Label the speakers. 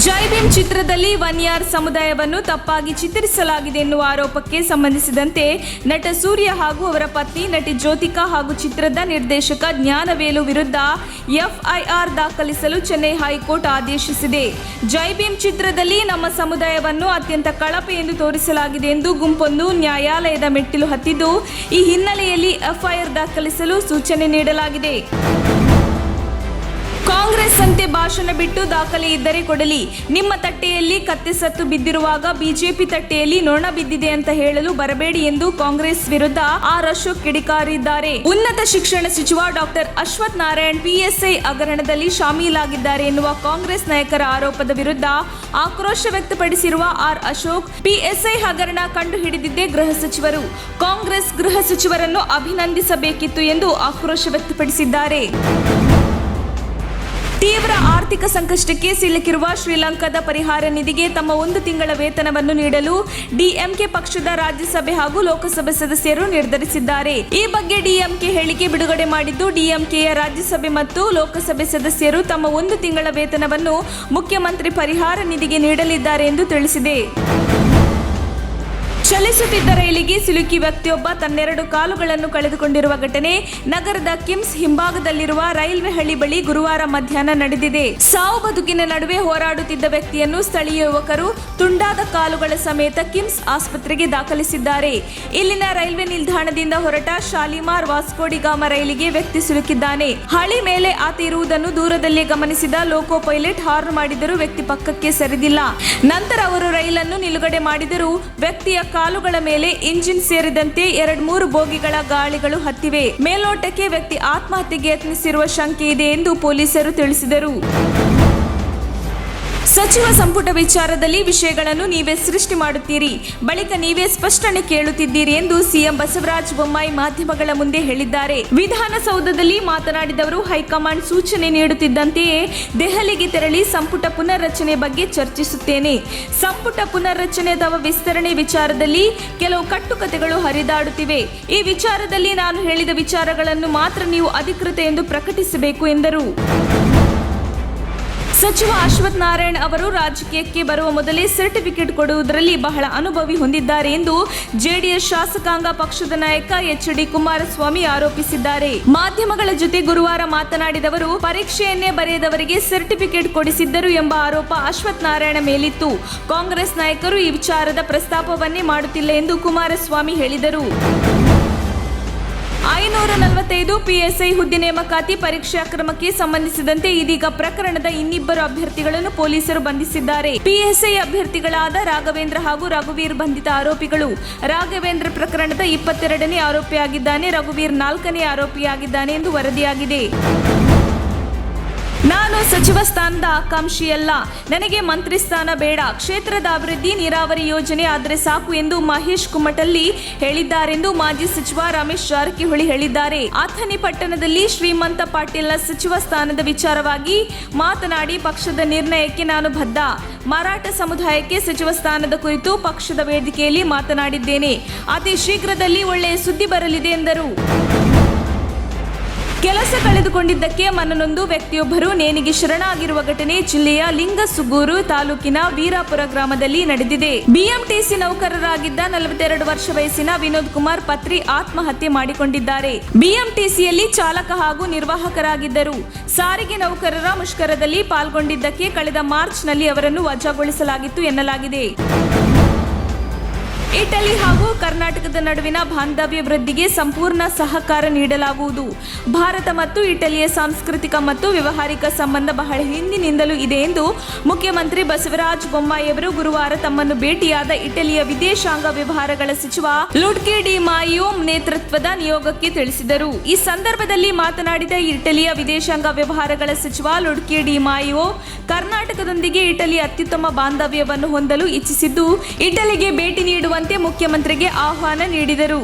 Speaker 1: ಜೈ ಭೀಮ್ ಚಿತ್ರದಲ್ಲಿ ವನ್ಯಾರ್ ಸಮುದಾಯವನ್ನು ತಪ್ಪಾಗಿ ಚಿತ್ರಿಸಲಾಗಿದೆ ಎನ್ನುವ ಆರೋಪಕ್ಕೆ ಸಂಬಂಧಿಸಿದಂತೆ ನಟ ಸೂರ್ಯ ಹಾಗೂ ಅವರ ಪತ್ನಿ ನಟಿ ಜ್ಯೋತಿಕಾ ಹಾಗೂ ಚಿತ್ರದ ನಿರ್ದೇಶಕ ಜ್ಞಾನವೇಲು ವಿರುದ್ಧ ಎಫ್ಐಆರ್ ದಾಖಲಿಸಲು ಚೆನ್ನೈ ಹೈಕೋರ್ಟ್ ಆದೇಶಿಸಿದೆ. ಜೈ ಭೀಮ್ ಚಿತ್ರದಲ್ಲಿ ನಮ್ಮ ಸಮುದಾಯವನ್ನು ಅತ್ಯಂತ ಕಳಪೆ ಎಂದು ತೋರಿಸಲಾಗಿದೆ ಎಂದು ಗುಂಪೊಂದು ನ್ಯಾಯಾಲಯದ ಮೆಟ್ಟಿಲು ಹತ್ತಿದ್ದು, ಈ ಹಿನ್ನೆಲೆಯಲ್ಲಿ ಎಫ್ಐಆರ್ ದಾಖಲಿಸಲು ಸೂಚನೆ ನೀಡಲಾಗಿದೆ. ಕಾಂಗ್ರೆಸ್ ಅಂತೆ ಭಾಷಣ ಬಿಟ್ಟು ದಾಖಲೆ ಇದ್ದರೆ ಕೊಡಲಿ. ನಿಮ್ಮ ತಟ್ಟೆಯಲ್ಲಿ ಕತ್ತೆ ಸತ್ತು ಬಿದ್ದಿರುವಾಗ ಬಿಜೆಪಿ ತಟ್ಟೆಯಲ್ಲಿ ನೊಣ ಬಿದ್ದಿದೆ ಅಂತ ಹೇಳಲು ಬರಬೇಡಿ ಎಂದು ಕಾಂಗ್ರೆಸ್ ವಿರುದ್ಧ ಆರ್ ಅಶೋಕ್ ಕಿಡಿಕಾರಿದ್ದಾರೆ. ಉನ್ನತ ಶಿಕ್ಷಣ ಸಚಿವ ಡಾಕ್ಟರ್ ಅಶ್ವಥ್ ನಾರಾಯಣ್ ಪಿಎಸ್ಐ ಹಗರಣದಲ್ಲಿ ಶಾಮೀಲಾಗಿದ್ದಾರೆ ಎನ್ನುವ ಕಾಂಗ್ರೆಸ್ ನಾಯಕರ ಆರೋಪದ ವಿರುದ್ಧ ಆಕ್ರೋಶ ವ್ಯಕ್ತಪಡಿಸಿರುವ ಆರ್ ಅಶೋಕ್, ಪಿಎಸ್ಐ ಹಗರಣ ಕಂಡು ಹಿಡಿದಿದ್ದೇ ಗೃಹ ಸಚಿವರು. ಕಾಂಗ್ರೆಸ್ ಗೃಹ ಸಚಿವರನ್ನು ಅಭಿನಂದಿಸಬೇಕಿತ್ತು ಎಂದು ಆಕ್ರೋಶ ವ್ಯಕ್ತಪಡಿಸಿದ್ದಾರೆ. ತೀವ್ರ ಆರ್ಥಿಕ ಸಂಕಷ್ಟಕ್ಕೆ ಸಿಲುಕಿರುವ ಶ್ರೀಲಂಕಾದ ಪರಿಹಾರ ನಿಧಿಗೆ ತಮ್ಮ 1 ತಿಂಗಳ ವೇತನವನ್ನು ನೀಡಲು ಡಿಎಂಕೆ ಪಕ್ಷದ ರಾಜ್ಯಸಭೆ ಹಾಗೂ ಲೋಕಸಭೆ ಸದಸ್ಯರು ನಿರ್ಧರಿಸಿದ್ದಾರೆ. ಈ ಬಗ್ಗೆ ಡಿಎಂಕೆ ಹೇಳಿಕೆ ಬಿಡುಗಡೆ ಮಾಡಿದ್ದು, ಡಿಎಂಕೆಯ ರಾಜ್ಯಸಭೆ ಮತ್ತು ಲೋಕಸಭೆ ಸದಸ್ಯರು ತಮ್ಮ 1 ತಿಂಗಳ ವೇತನವನ್ನು ಮುಖ್ಯಮಂತ್ರಿ ಪರಿಹಾರ ನಿಧಿಗೆ ನೀಡಲಿದ್ದಾರೆ ಎಂದು ತಿಳಿಸಿದೆ. ಚಲಿಸುತ್ತಿದ್ದ ರೈಲಿಗೆ ಸಿಲುಕಿ ವ್ಯಕ್ತಿಯೊಬ್ಬ ತನ್ನೆರಡು ಕಾಲುಗಳನ್ನು ಕಳೆದುಕೊಂಡಿರುವ ಘಟನೆ ನಗರದ ಕಿಮ್ಸ್ ಹಿಂಭಾಗದಲ್ಲಿರುವ ರೈಲ್ವೆ ಹಳಿ ಬಳಿ ಗುರುವಾರ ಮಧ್ಯಾಹ್ನ ನಡೆದಿದೆ. ಸಾವು ಬದುಕಿನ ನಡುವೆ ಹೋರಾಡುತ್ತಿದ್ದ ವ್ಯಕ್ತಿಯನ್ನು ಸ್ಥಳೀಯ ಯುವಕರು ತುಂಡಾದ ಕಾಲುಗಳ ಸಮೇತ ಕಿಮ್ಸ್ ಆಸ್ಪತ್ರೆಗೆ ದಾಖಲಿಸಿದ್ದಾರೆ. ಇಲ್ಲಿನ ರೈಲ್ವೆ ನಿಲ್ದಾಣದಿಂದ ಹೊರಟ ಶಾಲಿಮಾರ್ ವಾಸ್ಕೋಡಿಗಾಮ ರೈಲಿಗೆ ವ್ಯಕ್ತಿ ಸಿಲುಕಿದ್ದಾನೆ. ಹಳಿ ಮೇಲೆ ಆತ ಇರುವುದನ್ನು ದೂರದಲ್ಲೇ ಗಮನಿಸಿದ ಲೋಕೋ ಪೈಲಟ್ ಹಾರ್ನ್ ಮಾಡಿದರೂ ವ್ಯಕ್ತಿ ಪಕ್ಕಕ್ಕೆ ಸರಿದಿಲ್ಲ. ನಂತರ ಅವರು ರೈಲನ್ನು ನಿಲುಗಡೆ ಮಾಡಿದರೂ ವ್ಯಕ್ತಿಯ ಕಾಲುಗಳ ಮೇಲೆ ಇಂಜಿನ್ ಸೇರಿದಂತೆ 2-3 ಬೋಗಿಗಳ ಗಾಳಿಗಳು ಹತ್ತಿವೆ. ಮೇಲ್ನೋಟಕ್ಕೆ ವ್ಯಕ್ತಿ ಆತ್ಮಹತ್ಯೆಗೆ ಯತ್ನಿಸಿರುವ ಶಂಕೆ ಇದೆ ಎಂದು ಪೊಲೀಸರು ತಿಳಿಸಿದರು. ಸಚಿವ ಸಂಪುಟ ವಿಚಾರದಲ್ಲಿ ವಿಷಯಗಳನ್ನು ನೀವೇ ಸೃಷ್ಟಿ ಮಾಡುತ್ತೀರಿ, ಬಳಿಕ ನೀವೇ ಸ್ಪಷ್ಟನೆ ಕೇಳುತ್ತಿದ್ದೀರಿ ಎಂದು ಸಿಎಂ ಬಸವರಾಜ ಬೊಮ್ಮಾಯಿ ಮಾಧ್ಯಮಗಳ ಮುಂದೆ ಹೇಳಿದ್ದಾರೆ. ವಿಧಾನಸೌಧದಲ್ಲಿ ಮಾತನಾಡಿದವರು, ಹೈಕಮಾಂಡ್ ಸೂಚನೆ ನೀಡುತ್ತಿದ್ದಂತೆಯೇ ದೆಹಲಿಗೆ ತೆರಳಿ ಸಂಪುಟ ಪುನರ್ರಚನೆ ಬಗ್ಗೆ ಚರ್ಚಿಸುತ್ತೇನೆ. ಸಂಪುಟ ಪುನರ್ರಚನೆ ಅಥವಾ ವಿಸ್ತರಣೆ ವಿಚಾರದಲ್ಲಿ ಕೆಲವು ಕಟ್ಟುಕತೆಗಳು ಹರಿದಾಡುತ್ತಿವೆ. ಈ ವಿಚಾರದಲ್ಲಿ ನಾನು ಹೇಳಿದ ವಿಚಾರಗಳನ್ನು ಮಾತ್ರ ನೀವು ಅಧಿಕೃತ ಎಂದು ಪ್ರಕಟಿಸಬೇಕು ಎಂದರು. ಸಚಿವ ಅಶ್ವಥ್ ನಾರಾಯಣ್ ಅವರು ರಾಜಕೀಯಕ್ಕೆ ಬರುವ ಮೊದಲೇ ಸರ್ಟಿಫಿಕೇಟ್ ಕೊಡುವುದರಲ್ಲಿ ಬಹಳ ಅನುಭವಿ ಹೊಂದಿದ್ದಾರೆ ಎಂದು ಜೆಡಿಎಸ್ ಶಾಸಕಾಂಗ ಪಕ್ಷದ ನಾಯಕ ಎಚ್.ಡಿ. ಕುಮಾರಸ್ವಾಮಿ ಆರೋಪಿಸಿದ್ದಾರೆ. ಮಾಧ್ಯಮಗಳ ಜೊತೆ ಗುರುವಾರ ಮಾತನಾಡಿದವರು, ಪರೀಕ್ಷೆಯನ್ನೇ ಬರೆಯದವರಿಗೆ ಸರ್ಟಿಫಿಕೇಟ್ ಕೊಡಿಸಿದ್ದರು ಎಂಬ ಆರೋಪ ಅಶ್ವಥ್ ನಾರಾಯಣ ಮೇಲಿತ್ತು. ಕಾಂಗ್ರೆಸ್ ನಾಯಕರು ಈ ವಿಚಾರದ ಪ್ರಸ್ತಾಪವನ್ನೇ ಮಾಡುತ್ತಿಲ್ಲ ಎಂದು ಕುಮಾರಸ್ವಾಮಿ ಹೇಳಿದರು. 545 ಪಿಎಸ್ಐ ಹುದ್ದೆ ನೇಮಕಾತಿ ಪರೀಕ್ಷೆ ಅಕ್ರಮಕ್ಕೆ ಸಂಬಂಧಿಸಿದಂತೆ ಇದೀಗ ಪ್ರಕರಣದ ಇನ್ನಿಬ್ಬರು ಅಭ್ಯರ್ಥಿಗಳನ್ನು ಪೊಲೀಸರು ಬಂಧಿಸಿದ್ದಾರೆ. ಪಿಎಸ್ಐ ಅಭ್ಯರ್ಥಿಗಳಾದ ರಾಘವೇಂದ್ರ ಹಾಗೂ ರಘುವೀರ್ ಬಂಧಿತ ಆರೋಪಿಗಳು. ರಾಘವೇಂದ್ರ ಪ್ರಕರಣದ 22ನೇ ಆರೋಪಿಯಾಗಿದ್ದಾನೆ, ರಘುವೀರ್ 4ನೇ ಆರೋಪಿಯಾಗಿದ್ದಾನೆ ಎಂದು ವರದಿಯಾಗಿದೆ. ನಾನು ಸಚಿವ ಸ್ಥಾನದ ಆಕಾಂಕ್ಷಿಯಲ್ಲ, ನನಗೆ ಮಂತ್ರಿ ಸ್ಥಾನ ಬೇಡ, ಕ್ಷೇತ್ರದ ಅಭಿವೃದ್ಧಿ ನೀರಾವರಿ ಯೋಜನೆ ಆದರೆ ಸಾಕು ಎಂದು ಮಹೇಶ್ ಕುಮಟಳ್ಳಿ ಹೇಳಿದ್ದಾರೆಂದು ಮಾಜಿ ಸಚಿವ ರಮೇಶ್ ಜಾರಕಿಹೊಳಿ ಹೇಳಿದ್ದಾರೆ. ಅಥಣಿ ಪಟ್ಟಣದಲ್ಲಿ ಶ್ರೀಮಂತ ಪಾಟೀಲ್ನ ಸಚಿವ ಸ್ಥಾನದ ವಿಚಾರವಾಗಿ ಮಾತನಾಡಿ, ಪಕ್ಷದ ನಿರ್ಣಯಕ್ಕೆ ನಾನು ಬದ್ಧ. ಮರಾಠ ಸಮುದಾಯಕ್ಕೆ ಸಚಿವ ಸ್ಥಾನದ ಕುರಿತು ಪಕ್ಷದ ವೇದಿಕೆಯಲ್ಲಿ ಮಾತನಾಡಿದ್ದೇನೆ. ಅತಿ ಶೀಘ್ರದಲ್ಲಿ ಒಳ್ಳೆಯ ಸುದ್ದಿ ಬರಲಿದೆ ಎಂದರು. ಕೆಲಸ ಕಳೆದುಕೊಂಡಿದ್ದಕ್ಕೆ ಮನನೊಂದು ವ್ಯಕ್ತಿಯೊಬ್ಬರು ನೇಣಿಗೆ ಶರಣಾಗಿರುವ ಘಟನೆ ಜಿಲ್ಲೆಯ ಲಿಂಗಸುಗೂರು ತಾಲೂಕಿನ ವೀರಾಪುರ ಗ್ರಾಮದಲ್ಲಿ ನಡೆದಿದೆ. ಬಿಎಂಟಿಸಿ ನೌಕರರಾಗಿದ್ದ 42 ವರ್ಷ ವಯಸ್ಸಿನ ವಿನೋದ್ ಕುಮಾರ್ ಪತ್ರಿ ಆತ್ಮಹತ್ಯೆ ಮಾಡಿಕೊಂಡಿದ್ದಾರೆ. ಬಿಎಂಟಿಸಿಯಲ್ಲಿ ಚಾಲಕ ಹಾಗೂ ನಿರ್ವಾಹಕರಾಗಿದ್ದರು. ಸಾರಿಗೆ ನೌಕರರ ಮುಷ್ಕರದಲ್ಲಿ ಪಾಲ್ಗೊಂಡಿದ್ದಕ್ಕೆ ಕಳೆದ ಮಾರ್ಚ್ನಲ್ಲಿ ಅವರನ್ನು ವಜಾಗೊಳಿಸಲಾಗಿತ್ತು ಎನ್ನಲಾಗಿದೆ. ಇಟಲಿ ಹಾಗೂ ಕರ್ನಾಟಕದ ನಡುವಿನ ಬಾಂಧವ್ಯ ವೃದ್ಧಿಗೆ ಸಂಪೂರ್ಣ ಸಹಕಾರ ನೀಡಲಾಗುವುದು. ಭಾರತ ಮತ್ತು ಇಟಲಿಯ ಸಾಂಸ್ಕೃತಿಕ ಮತ್ತು ವ್ಯವಹಾರಿಕ ಸಂಬಂಧ ಬಹಳ ಹಿಂದಿನಿಂದಲೂ ಇದೆ ಎಂದು ಮುಖ್ಯಮಂತ್ರಿ ಬಸವರಾಜ ಬೊಮ್ಮಾಯಿ ಅವರು ಗುರುವಾರ ತಮ್ಮನ್ನು ಭೇಟಿಯಾದ ಇಟಲಿಯ ವಿದೇಶಾಂಗ ವ್ಯವಹಾರಗಳ ಸಚಿವ ಲುಡ್ಕಿ ಡಿ ಮಾಯಿಯೋ ನೇತೃತ್ವದ ನಿಯೋಗಕ್ಕೆ ತಿಳಿಸಿದರು. ಈ ಸಂದರ್ಭದಲ್ಲಿ ಮಾತನಾಡಿದ ಇಟಲಿಯ ವಿದೇಶಾಂಗ ವ್ಯವಹಾರಗಳ ಸಚಿವ ಲುಡ್ಕಿ ಡಿ ಮಾಯಿಯೋ, ಕರ್ನಾಟಕದೊಂದಿಗೆ ಇಟಲಿ ಅತ್ಯುತ್ತಮ ಬಾಂಧವ್ಯವನ್ನು ಹೊಂದಲು ಇಚ್ಛಿಸಿದ್ದು, ಇಟಲಿಗೆ ಭೇಟಿ ನೀಡುವಂತೆ ಮುಖ್ಯಮಂತ್ರಿಗೆ ಆಹ್ವಾನ ನೀಡಿದರು.